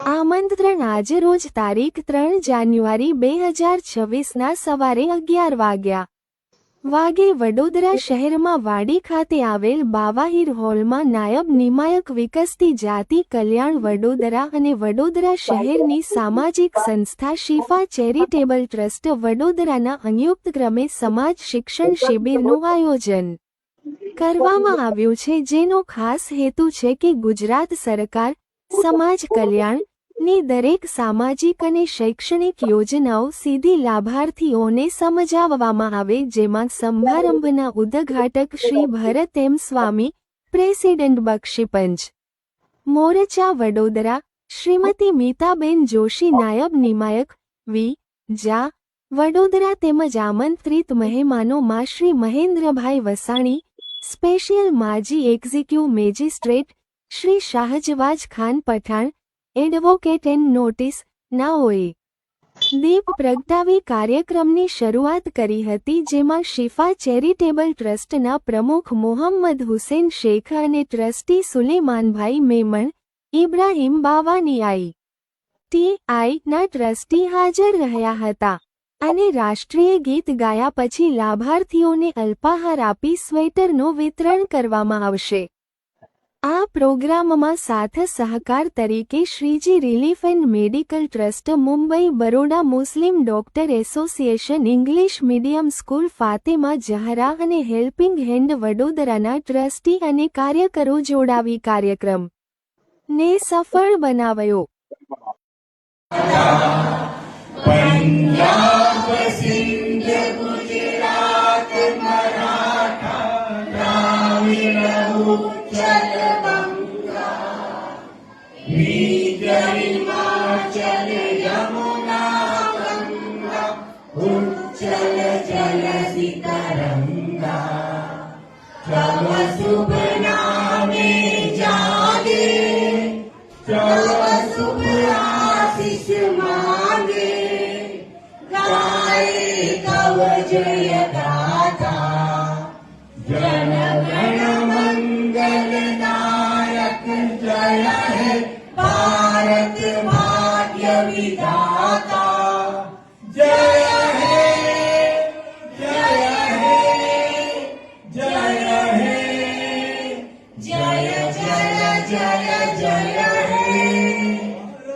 આમંત્રણ આજરોજ તારીખ 3 જાન્યુઆરી 2026ના સવારે 11 વાગે વડોદરા શહેરમાં વાડી ખાતે આવેલ બાવાહીર હોલમાં નાયબ નિયામક વિકસતી જાતિ કલ્યાણ વડોદરા અને વડોદરા શહેરની સામાજિક સંસ્થા શિફા ચેરિટેબલ ટ્રસ્ટ વડોદરાના સંયુક્ત ક્રમે સમાજ શિક્ષણ શિબિરનું આયોજન કરવામાં આવ્યું છે, જેનો ખાસ હેતુ છે કે ગુજરાત સરકાર સમાજ કલ્યાણ ની દરેક સામાજિક અને શૈક્ષણિક યોજનાઓ સીધી લાભાર્થીઓને સમજાવવામાં આવે, જેમાં સમારંભના ઉદ્ઘાટક શ્રી ભરત એમ સ્વામી, પ્રેસિડેન્ટ બક્ષીપંચ મોરચા વડોદરા, શ્રીમતી મીતાબેન જોશી નાયબ નિયામક વી.જા. વડોદરા તેમજ આમંત્રિત મહેમાનોમાં શ્રી મહેન્દ્રભાઈ વસાણી, સ્પેશિયલ માજી executive magistrate Shri Shahjavaj Khan Pathan, advocate and notice નાઓએ દીપ પ્રગટાવી કાર્યક્રમની શરૂઆત કરી હતી, જેમાં શિફા ચેરિટેબલ ટ્રસ્ટના પ્રમુખ મોહમ્મદ હુસેન શેખ અને ટ્રસ્ટી સુલેમાનભાઈ મેમણ, ઇબ્રાહીમ બાવાનીઆઈ ટી.આઈ.ના ટ્રસ્ટી હાજર રહ્યા હતા અને રાષ્ટ્રીય ગીત ગાયા પછી લાભાર્થીઓને અલ્પાહાર આપી સ્વેટરનું વિતરણ કરવામાં આવશે. આ પ્રોગ્રામમાં સાથ સહકાર તરીકે Shriji relief and medical trust Mumbai, Baroda Muslim doctor association, English medium school Fatema Zahra અને હેલ્પિંગ હેન્ડ વડોદરાના ટ્રસ્ટી અને કાર્યકરો જોડાવી કાર્યક્રમને સફળ બનાવ્યો. પંજાબ, સિંધ, ગુજરાત, મરાઠા, દ્રાવિડ, ઉચ્ચલ બંગા, વિજય, હિમાચલ, યમુના, ગંગા, ઉચ્ચલ જલ સિતરંગા, તવ શુભ